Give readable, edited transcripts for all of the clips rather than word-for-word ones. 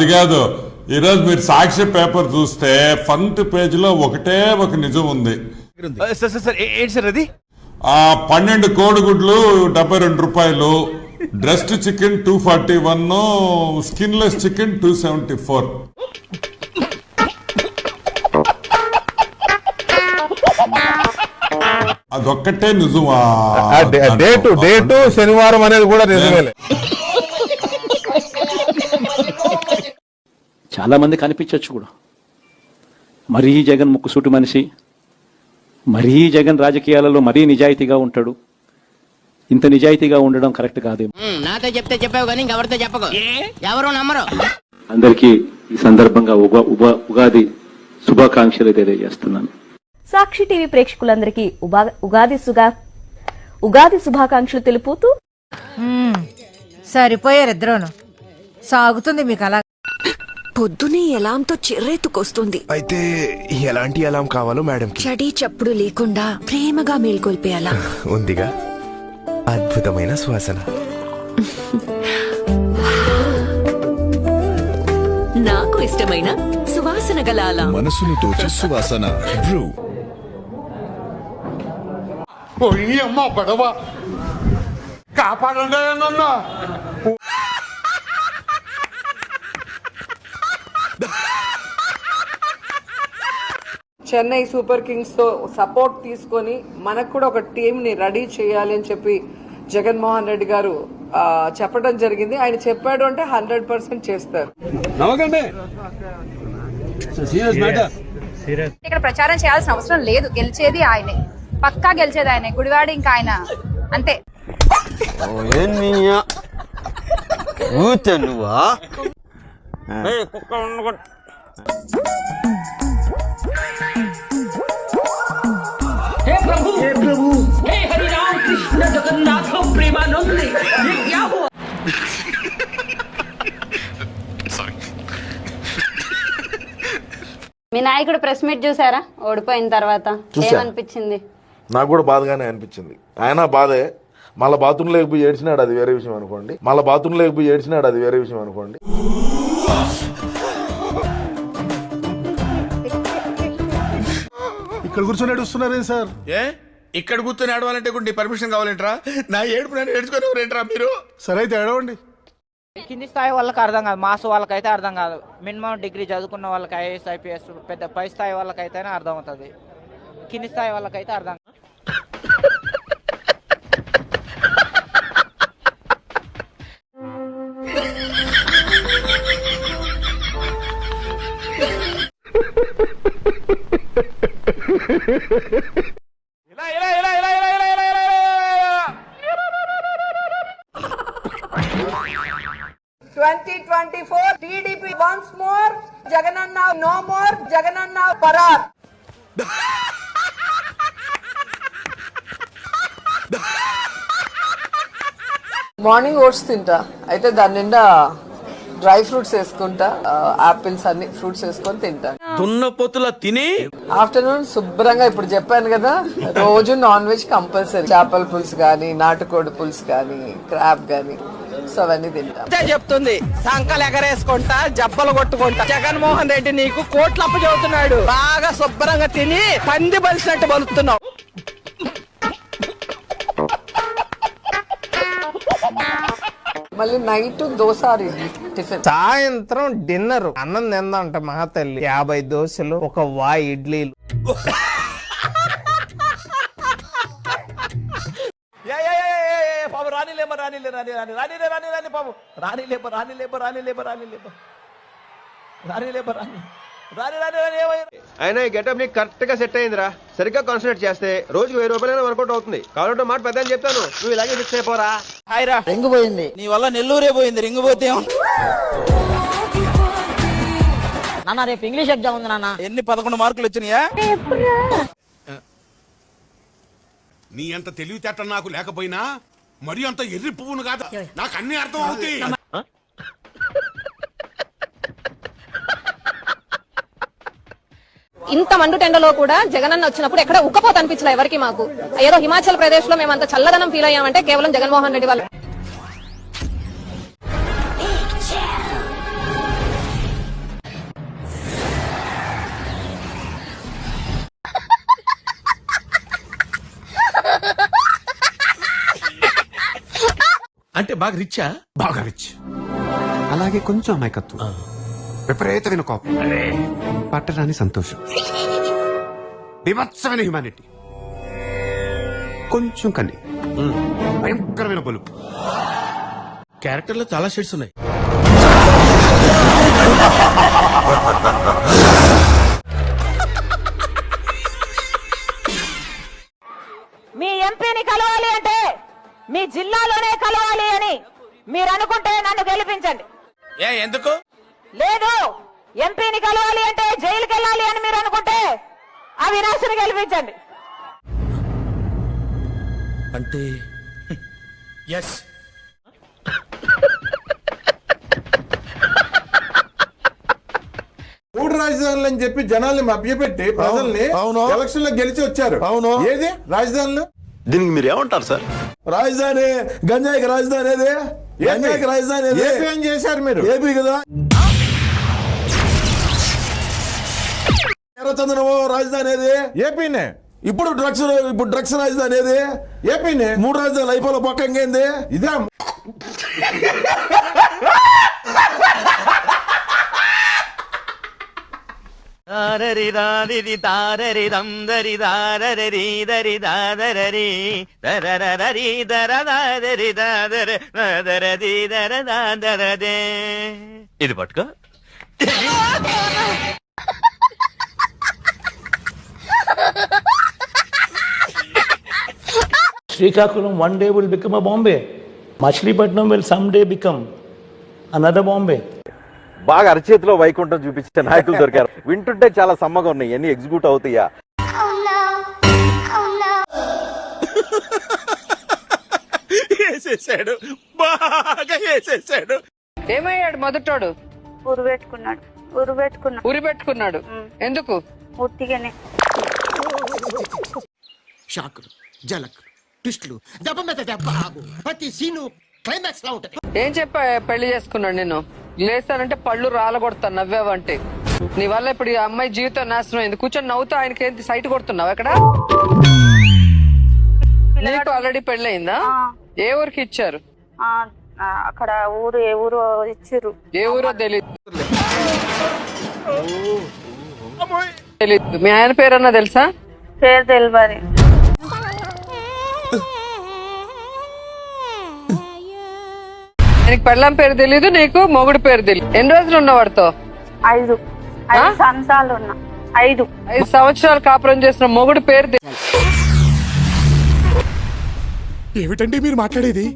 అది కాదు, ఈరోజు మీరు సాక్షి పేపర్ చూస్తే ఫ్రంట్ పేజ్ లో ఒకటే ఒక నిజం ఉంది. అది 12 కోడిగుడ్లు 72 రూపాయలు, డ్రెస్డ్ చికెన్ 241, స్కిన్లెస్ చికెన్ 274. అదొక్కటే నిజమా? డేటు శనివారం అనేది కూడా నిజమేలే. చాలా మంది కనిపించవచ్చు కూడా. మరీ జగన్ ముక్కుసూటి మనిషి, మరీ జగన్ రాజకీయాలలో మరీ నిజాయితీగా ఉంటాడు. ఇంత నిజాయితీగా ఉండడం కరెక్ట్ కాదేమో. నాతో చెప్తే చెప్పావు కానీ ఎవరితో చెప్పకు, ఎవరు నమ్మరు. అందరికీ ఈ సందర్భంగా ఉగాది శుభాకాంక్షలు తెలియజేస్తున్నాను. సాక్షి టీవీ ప్రేక్షకులందరికీ ఉగాది శుభాకాంక్షలు తెలుపుతూ సరిపోయారిద్దరూను. సాగుతుంది మీకు అలా. పొద్దునే ఎలాంతో చిర్రెత్తుకొస్తుంది. అయితే ఎలాంటి అలాం కావాలో మేడం? చడి చప్పుడు లేకుండా ప్రేమగా మేల్కొల్పే అలా ఉందిగా, అద్భుతమైన సువాసన. నాకు ఇష్టమైన సువాసన గల అలా, మనసును తోచే సువాసన బ్రూ. అమ్మ పడవ కాపాడండి నన్ను. చెన్నై సూపర్ కింగ్స్ తో సపోర్ట్ తీసుకొని మనకు కూడా ఒక టీం ని రెడీ చేయాలి అని చెప్పి జగన్మోహన్ రెడ్డి గారు చెప్పడం జరిగింది. ఆయన చెప్పాడు అంటే 100% చేస్తారు. ఇక్కడ ప్రచారం చేయాల్సిన అవసరం లేదు. గెలిచేది ఆయనే, పక్కా గెలిచేది ఆయనే. గుడివాడ ఇంకా ఆయన అంతే. మీ నాయకుడు ప్రెస్ మీట్ చూసారా ఓడిపోయిన తర్వాత? ఏమనిపించింది? నాకు కూడా బాధగానే అనిపించింది. ఆయన బాధే. మళ్ళీ బాత్రూమ్ లేకపోయి ఏడ్చినాడు, అది వేరే విషయం అనుకోండి. ఇక్కడ కూర్చొని ఏడుస్తున్నారే సార్? ఇక్కడ కూర్చొని ఆడవాలంటే కూడా పర్మిషన్ కావాలంటరా? నా ఏడుపు నేను ఏడ్చుకునేవారేంట్రా మీరు? సరే అయితే ఏడవండి. కింది స్థాయి వాళ్ళకి అర్థం కాదు, మాస్ వాళ్ళకైతే అర్థం కాదు. మినిమం డిగ్రీ చదువుకున్న వాళ్ళకి, ఐఏఎస్ ఐపీఎస్ పెద్ద పై స్థాయి వాళ్ళకైతేనే అర్థం అవుతుంది. కింది స్థాయి వాళ్ళకైతే అర్థం కాదు. టీడీపీ వన్స్ మోర్, జగనన్న నో మోర్, జగనన్న పరార్. మార్నింగ్ ఓట్స్ తింటా, అయితే దాని నిండా డ్రై ఫ్రూట్స్ వేసుకుంటా, ఆపిల్స్ అన్ని ఫ్రూట్స్ వేసుకొని తింటా. దున్నపోతులా తిని ఆఫ్టర్నూన్ శుభ్రంగా, ఇప్పుడు చెప్పాను కదా, రోజు నాన్ వెజ్ కంపల్సరీ. చేపల పులుసు గానీ, నాటుకోడి పులుసు గానీ, క్రాబ్ గానీ, సో అవన్నీ తింటా. చెప్తుంది సంకలు ఎగరేసుకుంటా, జబ్బలు కొట్టుకుంటా. జగన్మోహన్ రెడ్డి నీకు కోట్లప్పు చదువుతున్నాడు. బాగా శుభ్రంగా తిని పంది బలిసినట్టు బలుతున్నావు. మళ్ళీ నైట్ దోశ టిఫిన్. సాయంత్రం డిన్నర్ అన్నం తిందంట మహాతల్లి. 50 దోశలు, ఒక వాయి ఇడ్లీలు. అయినా ఈ గెటప్ నీకు కరెక్ట్ గా సెట్ అయిందిరా. సరిగ్గా కాన్సన్ట్రేట్ చేస్తే రోజుకి 1000 రూపాయలైనా వర్కౌట్ అవుతుంది. కావాలంటే మాట పెద్ద అని చెప్తాను, నువ్వు ఇలాగే ఫిక్స్ అయిపోరా. హాయ్రా, రింగు పోయింది నీ వల్ల. నెల్లూరే పోయింది, రింగు పోతే. నాన్న రేపు ఇంగ్లీష్ ఎగ్జామ్ ఉంది నాన్న. ఎన్ని 11 మార్కులు వచ్చినాయా? నీ అంత తెలివితేట నాకు లేకపోయినా మరి అంత ఎర్రి పువ్వును కాదు, నాకు అన్ని అర్థం అవుతాయి. ఇంత మండుటెండలో కూడా జగనన్న వచ్చినప్పుడు ఎక్కడ ఉక్కపోత అనిపించలే ఎవరికి. మాకు ఏదో హిమాచల్ ప్రదేశ్ లో మేమంత చల్లదనం ఫీల్ అయ్యామంటే కేవలం జగన్మోహన్ రెడ్డి వాళ్ళు. బాగా రిచ్చా? బాగా రిచ్, అలాగే కొంచెం అమాయకత్వం, విపరీతమైన కోపం, పట్టరాని సంతోషం, వివత్సమైన హ్యుమానిటీ, కొంచెం కన్ని, భయంకరమైన బలుపు. క్యారెక్టర్ లో చాలా షేడ్స్ ఉన్నాయి. మీ ఎంపీని కలవాలి అంటే మీ జిల్లాలోనే కలవాలి అని మీరు అనుకుంటే నన్ను గెలిపించండి. ఎందుకు? లేదు, ఎంపీని కలవాలి అంటే జైలుకి వెళ్ళాలి అని మీరు అనుకుంటే అవినాష్ని గెలిపించండి. అంటే ఎస్. మూడు రాజధానులు అని చెప్పి జనాల్ని మభ్యపెట్టి ప్రజల్ని ఎలక్షన్ లో గెలిచి వచ్చారు. అవును, ఏది రాజధానులు? దీనికి మీరు ఏమంటారు సార్? రాజధాని గంజాయికి రాజధాని ఏది? గంజాయికి రాజధాని ఏపీ ఏం చేశారు మీరు? ఏపీ కదా. ఎర్రచందనం రాజధాని ఏది? ఏపీనే. ఇప్పుడు డ్రగ్స్ రాజధాని ఏది? ఏపీనే. మూడు రాజధానులు అయిపోలే పక్క ఇంకేంది? ఇదే ఇది పట్టుకో. Srikakulam one day will become a Bombay. Machilipatnam will someday become another Bombay. బాగా అరచేతిలో వైకుంఠం చూపించే నాయకులు దొరికారు. వింటుంటే చాలా సమ్మగా ఉన్నాయి. ఎన్ని ఎగ్జిక్యూట్ అవుతాయా? వేసేసాడు, బాగా వేసేసాడు. ఏమయ్యాడు మొదటోడు? ఉరి పెట్టుకున్నాడు. ఎందుకు? పూర్తిగానే షాకులు, జలక్, ట్విస్టులు, దెబ్బ మీద దెబ్బ, ప్రతి సీను క్లైమాక్స్ లా ఉంటది. ఏం చెప్పా పెళ్లి చేసుకున్నాడు నిన్ను? లేస్తానంటే పళ్ళు రాలగొడతాను నవ్వావంటే. నీ వల్ల ఇప్పుడు ఈ అమ్మాయి జీవితం నాశనం అయింది. కూర్చొని నవ్వుతూ ఆయనకి ఏంటి సైట్ కొడుతున్నావు ఎక్కడ? నీకు ఆల్రెడీ పెళ్ళయిందా? ఏ ఊరికి ఇచ్చారు? అక్కడ ఊరు, ఏ ఊరు ఇచ్చారు? ఏ ఊరో తెలీదు. మీ ఆయన పేరన్నా తెలుసా? పేరు తెలియదు. నీకు పెళ్ళాం పేరు తెలీదు, నీకు మొగుడు పేరు తెలీదు. ఎన్ని రోజులు ఉన్నావు వాడితో? 5 సంవత్సరాలు ఉన్నా. 5 సంవత్సరాలు కాపురం చేసిన మొగుడు పేరు తెలీదు. ఏమిటండి మీరు మాట్లాడేది?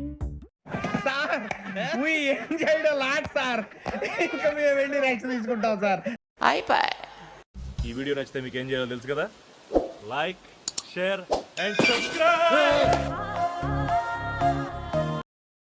ఈ వీడియో నచ్చితే మీకు ఏం చేయాలో తెలుసు కదా. Like, share and subscribe.